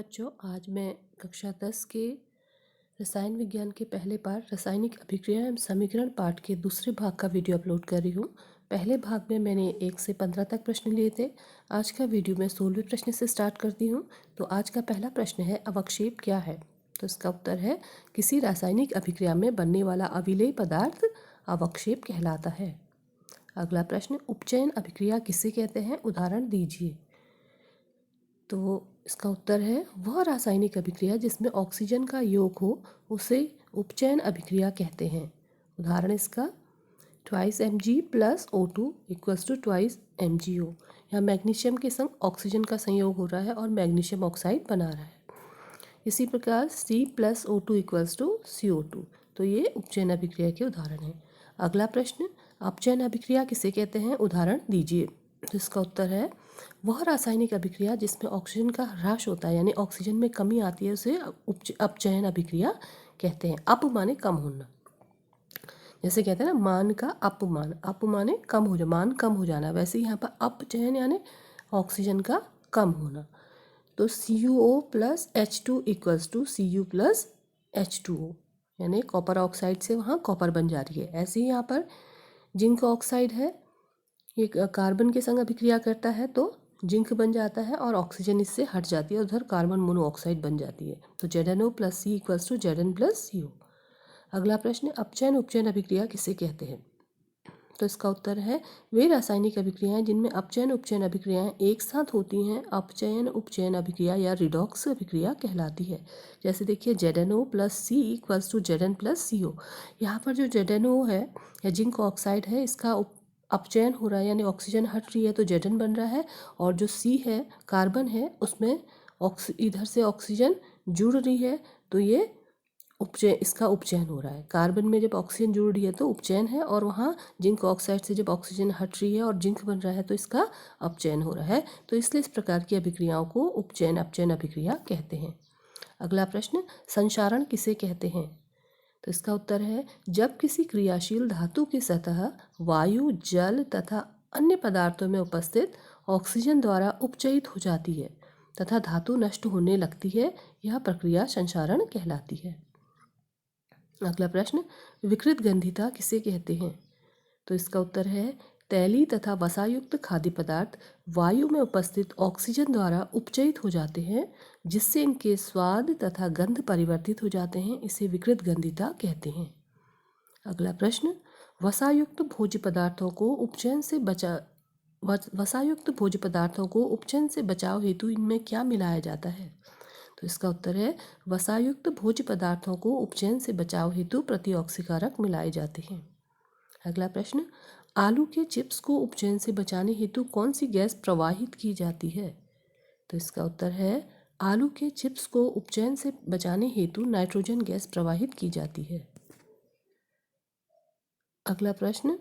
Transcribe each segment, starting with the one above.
बच्चों, आज मैं कक्षा 10 के रसायन विज्ञान के पहले पाठ रासायनिक अभिक्रिया एवं समीकरण पाठ के दूसरे भाग का वीडियो अपलोड कर रही हूँ। पहले भाग में मैंने 1 से 15 तक प्रश्न लिए थे। आज का वीडियो मैं 16वें प्रश्न से स्टार्ट करती हूँ। तो आज का पहला प्रश्न है, अवक्षेप क्या है? तो इसका उत्तर है, किसी रासायनिक अभिक्रिया में बनने वाला अविलेय पदार्थ अवक्षेप कहलाता है। अगला प्रश्न, उपचयन अभिक्रिया किसे कहते हैं? उदाहरण दीजिए। तो इसका उत्तर है, वह रासायनिक अभिक्रिया जिसमें ऑक्सीजन का योग हो उसे उपचयन अभिक्रिया कहते हैं। उदाहरण इसका, 2 Mg + O2 = 2 MgO। यहाँ मैग्नीशियम के संग ऑक्सीजन का संयोग हो रहा है और मैग्नीशियम ऑक्साइड बना रहा है। इसी प्रकार C + O2 = CO2। तो ये उपचयन अभिक्रिया के उदाहरण हैं। अगला प्रश्न, अपचयन अभिक्रिया किसे कहते हैं? उदाहरण दीजिए। तो इसका उत्तर है, वह रासायनिक अभिक्रिया जिसमें ऑक्सीजन का ह्रास होता है, यानी ऑक्सीजन में कमी आती है, उसे अपचयन अभिक्रिया कहते हैं। अप माने कम होना, जैसे कहते हैं ना, मान का अपमान, अप माने कम हो जाना, मान कम हो जाना, वैसे ही यहाँ पर अपचयन यानी ऑक्सीजन का कम होना। तो CuO + H2 = Cu + H2O, यानी कॉपर ऑक्साइड से वहाँ कॉपर बन जा रही है। ऐसे ही यहाँ पर जिंक ऑक्साइड है, ये कार्बन के संग अभिक्रिया करता है तो जिंक बन जाता है और ऑक्सीजन इससे हट जाती है, उधर कार्बन मोनोऑक्साइड बन जाती है। तो ZnO + C = Zn + CO। अगला प्रश्न, अपचयन उपचयन अभिक्रिया किसे कहते हैं? तो इसका उत्तर है, वे रासायनिक अभिक्रियाएं जिनमें अपचयन उपचयन अभिक्रियाएं एक साथ होती हैं अपचयन उपचयन अभिक्रिया या रिडॉक्स अभिक्रिया कहलाती है। जैसे देखिए, ZnO + C = Zn + CO। यहाँ पर जो ZnO है या जिंक ऑक्साइड है, इसका अपचयन हो रहा है, यानी ऑक्सीजन हट रही है तो Zn बन रहा है, और जो C है, कार्बन है, उसमें इधर से ऑक्सीजन जुड़ रही है तो ये इसका उपचयन हो रहा है। कार्बन में जब ऑक्सीजन जुड़ रही है तो उपचयन है, और वहाँ जिंक ऑक्साइड से जब ऑक्सीजन हट रही है और जिंक बन रहा है तो इसका अपचयन हो रहा है। तो इसलिए इस प्रकार की अभिक्रियाओं को उपचयन अपचयन अभिक्रिया कहते हैं। अगला प्रश्न, संक्षारण किसे कहते हैं? तो इसका उत्तर है, जब किसी क्रियाशील धातु की सतह वायु, जल तथा अन्य पदार्थों में उपस्थित ऑक्सीजन द्वारा उपचयित हो जाती है तथा धातु नष्ट होने लगती है, यह प्रक्रिया संक्षारण कहलाती है। अगला प्रश्न, विकृत गंधिता किसे कहते हैं? तो इसका उत्तर है, तैलीय तथा वसायुक्त खाद्य पदार्थ वायु में उपस्थित ऑक्सीजन द्वारा उपचयित हो जाते हैं, जिससे इनके स्वाद तथा गंध परिवर्तित हो जाते हैं, इसे विकृत गंधिता कहते हैं। अगला प्रश्न, वसायुक्त भोज्य पदार्थों को उपचयन से बचाव हेतु इनमें क्या मिलाया जाता है? तो इसका उत्तर है, वसायुक्त भोज्य पदार्थों को उपचयन से बचाव हेतु प्रतिऑक्सीकारक मिलाए जाते हैं। अगला प्रश्न, आलू के चिप्स को उपचयन से बचाने हेतु कौन सी गैस प्रवाहित की जाती है? तो इसका उत्तर है, आलू के चिप्स को उपचयन से बचाने हेतु नाइट्रोजन गैस प्रवाहित की जाती है। अगला प्रश्न,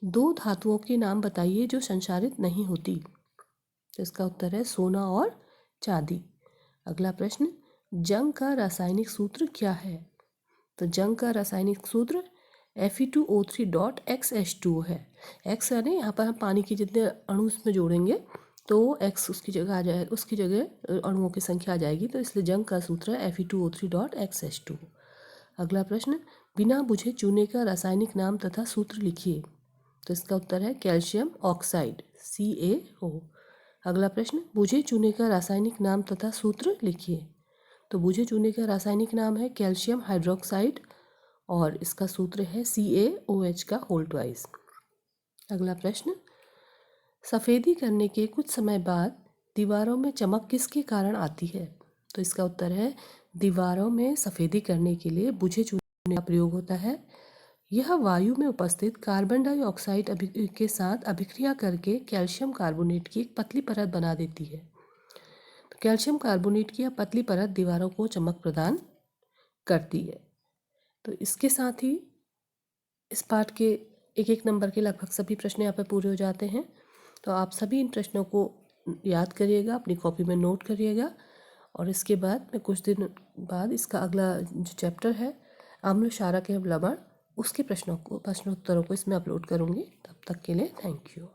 2 धातुओं के नाम बताइए जो संक्षारित नहीं होती। तो इसका उत्तर है, सोना और चांदी। अगला प्रश्न, जंग का रासायनिक सूत्र क्या है? तो जंग का रासायनिक सूत्र Fe2O3.XH2O है। X यानी यहाँ पर हम पानी के जितने अणु इसमें जोड़ेंगे तो X उसकी जगह आ जाए, उसकी जगह अणुओं की संख्या आ जाएगी, तो इसलिए जंग का सूत्र है Fe2O3.XH2O। अगला प्रश्न, बिना बुझे चूने का रासायनिक नाम तथा सूत्र लिखिए। तो इसका उत्तर है, कैल्शियम ऑक्साइड, CaO। अगला प्रश्न, बुझे चूने का रासायनिक नाम तथा सूत्र लिखिए। तो बुझे चूने का रासायनिक नाम है कैल्शियम हाइड्रोक्साइड और इसका सूत्र है CaOH2। अगला प्रश्न, सफ़ेदी करने के कुछ समय बाद दीवारों में चमक किसके कारण आती है? तो इसका उत्तर है, दीवारों में सफ़ेदी करने के लिए बुझे चूने का प्रयोग होता है। यह वायु में उपस्थित कार्बन डाइऑक्साइड के साथ अभिक्रिया करके कैल्शियम कार्बोनेट की एक पतली परत बना देती है। तो कैल्शियम कार्बोनेट की यह पतली परत दीवारों को चमक प्रदान करती है। तो इसके साथ ही इस पाठ के 1-1 नंबर के लगभग सभी प्रश्न यहाँ पर पूरे हो जाते हैं। तो आप सभी इन प्रश्नों को याद करिएगा, अपनी कॉपी में नोट करिएगा, और इसके बाद मैं कुछ दिन बाद इसका अगला जो चैप्टर है अम्ल क्षारक एवं लवण, उसके प्रश्नोत्तरों को इसमें अपलोड करूँगी। तब तक के लिए थैंक यू।